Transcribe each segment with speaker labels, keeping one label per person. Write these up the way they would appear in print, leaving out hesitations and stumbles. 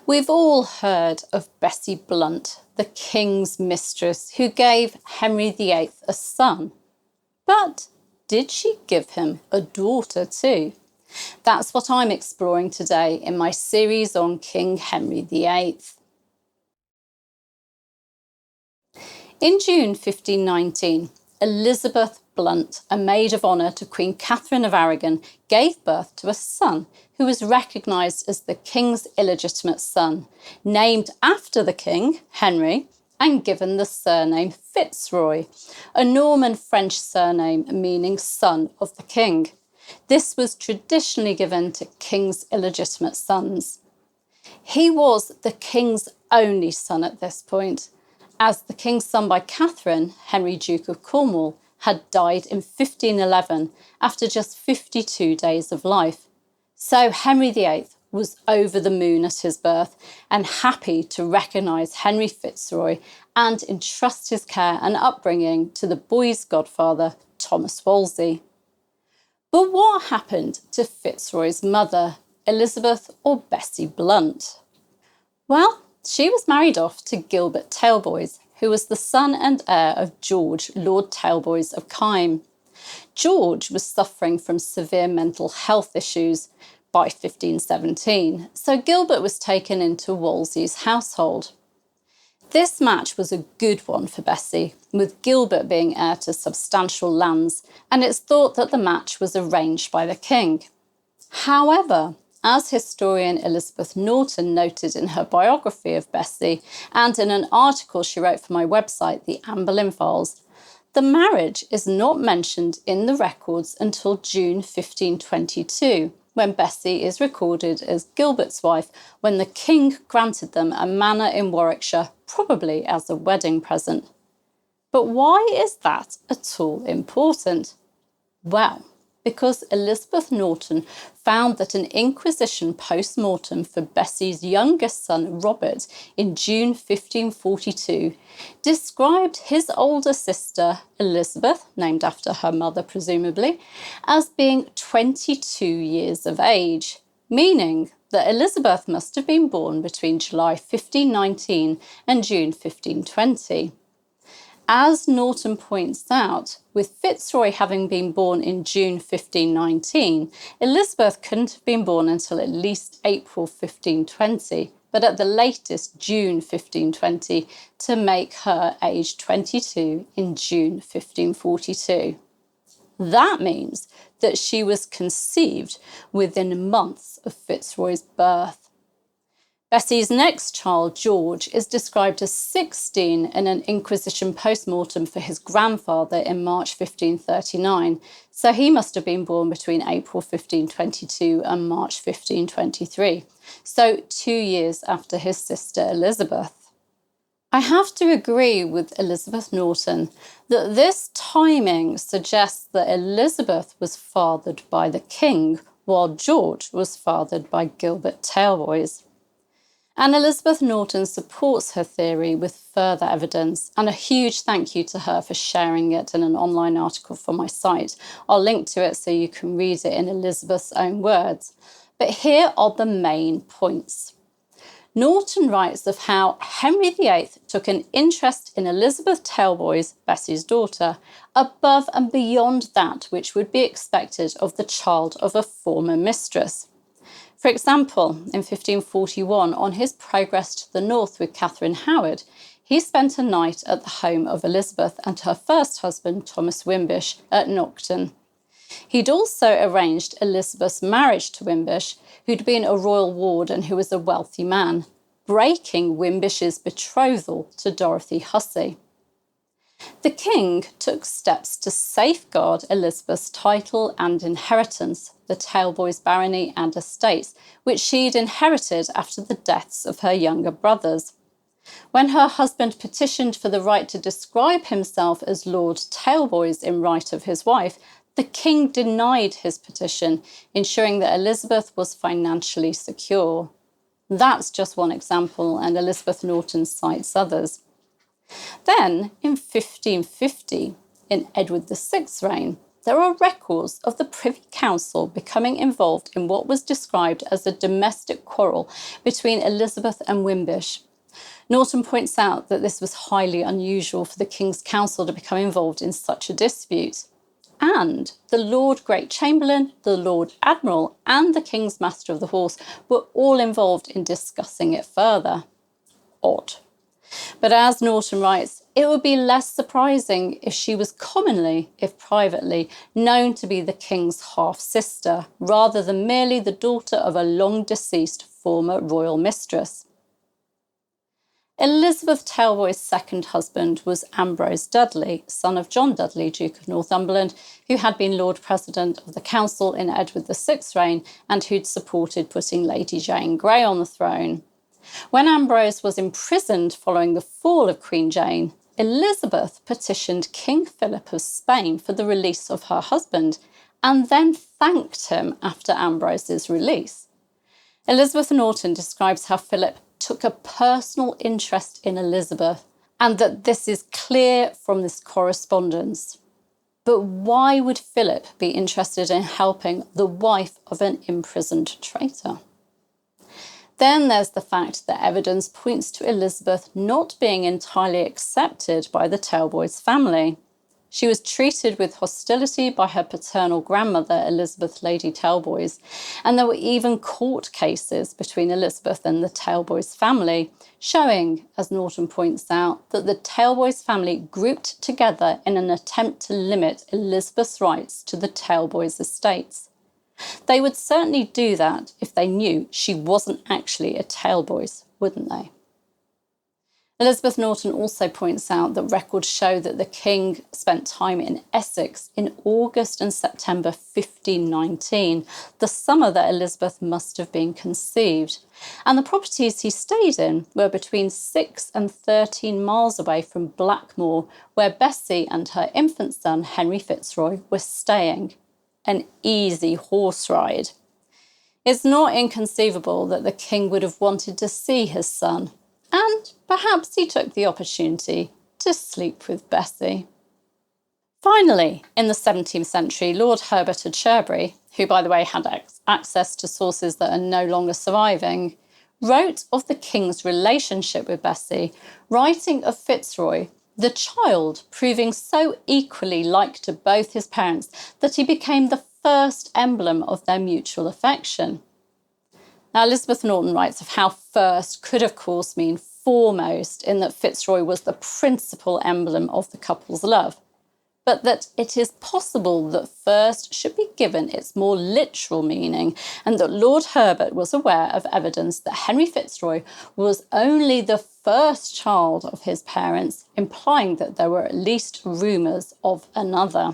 Speaker 1: We've all heard of Bessie Blount, the King's mistress who gave Henry VIII a son. But did she give him a daughter too? That's what I'm exploring today in my series on King Henry VIII. In June 1519, Elizabeth Blount, a maid of honour to Queen Catherine of Aragon, gave birth to a son who was recognised as the King's illegitimate son, named after the King, Henry, and given the surname Fitzroy, a Norman French surname meaning son of the King. This was traditionally given to King's illegitimate sons. He was the King's only son at this point, as the King's son by Catherine, Henry Duke of Cornwall, had died in 1511 after just 52 days of life. So Henry VIII was over the moon at his birth and happy to recognise Henry Fitzroy and entrust his care and upbringing to the boy's godfather, Thomas Wolsey. But what happened to Fitzroy's mother, Elizabeth or Bessie Blount? Well, she was married off to Gilbert Tailboys, who was the son and heir of George, Lord Tailboys of Kyme. George was suffering from severe mental health issues by 1517, so Gilbert was taken into Wolsey's household. This match was a good one for Bessie, with Gilbert being heir to substantial lands, and it's thought that the match was arranged by the king. However, as historian Elizabeth Norton noted in her biography of Bessie and in an article she wrote for my website, The Anne Boleyn Files, the marriage is not mentioned in the records until June 1522, when Bessie is recorded as Gilbert's wife, when the king granted them a manor in Warwickshire, probably as a wedding present. But why is that at all important? Well, because Elizabeth Norton found that an inquisition post-mortem for Bessie's youngest son, Robert, in June 1542, described his older sister, Elizabeth, named after her mother presumably, as being 22 years of age, meaning that Elizabeth must have been born between July 1519 and June 1520. As Norton points out, with Fitzroy having been born in June 1519, Elizabeth couldn't have been born until at least April 1520, but at the latest June 1520, to make her age 22 in June 1542. That means that she was conceived within months of Fitzroy's birth. Bessie's next child, George, is described as 16 in an Inquisition post-mortem for his grandfather in March 1539, so he must have been born between April 1522 and March 1523, so 2 years after his sister Elizabeth. I have to agree with Elizabeth Norton that this timing suggests that Elizabeth was fathered by the king, while George was fathered by Gilbert Tailboys. And Elizabeth Norton supports her theory with further evidence, and a huge thank you to her for sharing it in an online article for my site. I'll link to it so you can read it in Elizabeth's own words. But here are the main points. Norton writes of how Henry VIII took an interest in Elizabeth Tailboys, Bessie's daughter, above and beyond that which would be expected of the child of a former mistress. For example, in 1541, on his progress to the north with Catherine Howard, he spent a night at the home of Elizabeth and her first husband, Thomas Wimbish, at Naughton. He'd also arranged Elizabeth's marriage to Wimbish, who'd been a royal ward and who was a wealthy man, breaking Wimbish's betrothal to Dorothy Hussey. The king took steps to safeguard Elizabeth's title and inheritance, the Tailboys barony and estates, which she'd inherited after the deaths of her younger brothers. When her husband petitioned for the right to describe himself as Lord Tailboys in right of his wife, the king denied his petition, ensuring that Elizabeth was financially secure. That's just one example, and Elizabeth Norton cites others. Then, in 1550, in Edward VI's reign, there are records of the Privy Council becoming involved in what was described as a domestic quarrel between Elizabeth and Wimbish. Norton points out that this was highly unusual for the King's Council to become involved in such a dispute. And the Lord Great Chamberlain, the Lord Admiral, and the King's Master of the Horse were all involved in discussing it further. Odd. But as Norton writes, it would be less surprising if she was commonly, if privately, known to be the King's half-sister, rather than merely the daughter of a long-deceased former royal mistress. Elizabeth Tailboys' second husband was Ambrose Dudley, son of John Dudley, Duke of Northumberland, who had been Lord President of the Council in Edward VI's reign and who'd supported putting Lady Jane Grey on the throne. When Ambrose was imprisoned following the fall of Queen Jane, Elizabeth petitioned King Philip of Spain for the release of her husband and then thanked him after Ambrose's release. Elizabeth Norton describes how Philip took a personal interest in Elizabeth and that this is clear from this correspondence. But why would Philip be interested in helping the wife of an imprisoned traitor? Then there's the fact that evidence points to Elizabeth not being entirely accepted by the Tailboys family. She was treated with hostility by her paternal grandmother, Elizabeth Lady Tailboys, and there were even court cases between Elizabeth and the Tailboys family, showing, as Norton points out, that the Tailboys family grouped together in an attempt to limit Elizabeth's rights to the Tailboys estates. They would certainly do that if they knew she wasn't actually a Tailboys, wouldn't they? Elizabeth Norton also points out that records show that the king spent time in Essex in August and September 1519, the summer that Elizabeth must have been conceived. And the properties he stayed in were between 6 and 13 miles away from Blackmore, where Bessie and her infant son, Henry Fitzroy, were staying. An easy horse ride. It's not inconceivable that the king would have wanted to see his son, and perhaps he took the opportunity to sleep with Bessie. Finally, in the 17th century, Lord Herbert of Cherbury, who by the way had access to sources that are no longer surviving, wrote of the king's relationship with Bessie, writing of Fitzroy, the child proving so equally like to both his parents that he became the first emblem of their mutual affection. Now, Elizabeth Norton writes of how first could, of course, mean foremost, in that Fitzroy was the principal emblem of the couple's love, but that it is possible that first should be given its more literal meaning, and that Lord Herbert was aware of evidence that Henry Fitzroy was only the first child of his parents, implying that there were at least rumours of another.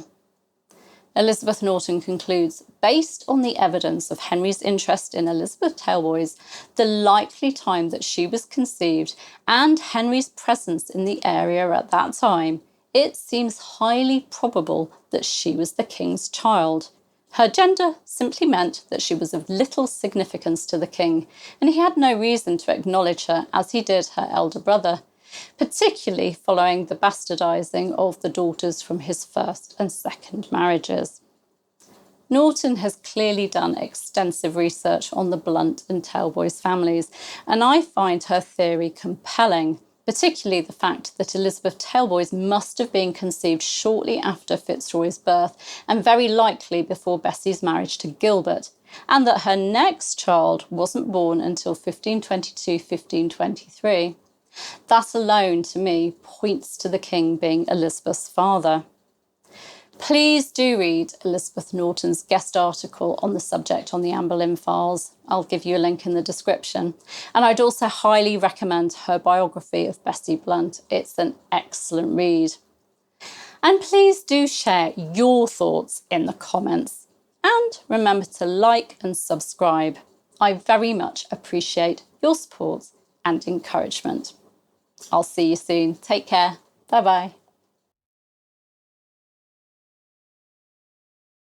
Speaker 1: Elizabeth Norton concludes, based on the evidence of Henry's interest in Elizabeth Tailboys, the likely time that she was conceived, and Henry's presence in the area at that time, it seems highly probable that she was the king's child. Her gender simply meant that she was of little significance to the king, and he had no reason to acknowledge her as he did her elder brother, particularly following the bastardising of the daughters from his first and second marriages. Norton has clearly done extensive research on the Blount and Tailboys families, and I find her theory compelling, particularly the fact that Elizabeth Tailboys must have been conceived shortly after Fitzroy's birth and very likely before Bessie's marriage to Gilbert, and that her next child wasn't born until 1522-1523. That alone, to me, points to the king being Elizabeth's father. Please do read Elizabeth Norton's guest article on the subject on the Anne Boleyn Files. I'll give you a link in the description. And I'd also highly recommend her biography of Bessie Blount. It's an excellent read. And please do share your thoughts in the comments. And remember to like and subscribe. I very much appreciate your support and encouragement. I'll see you soon. Take care. Bye-bye.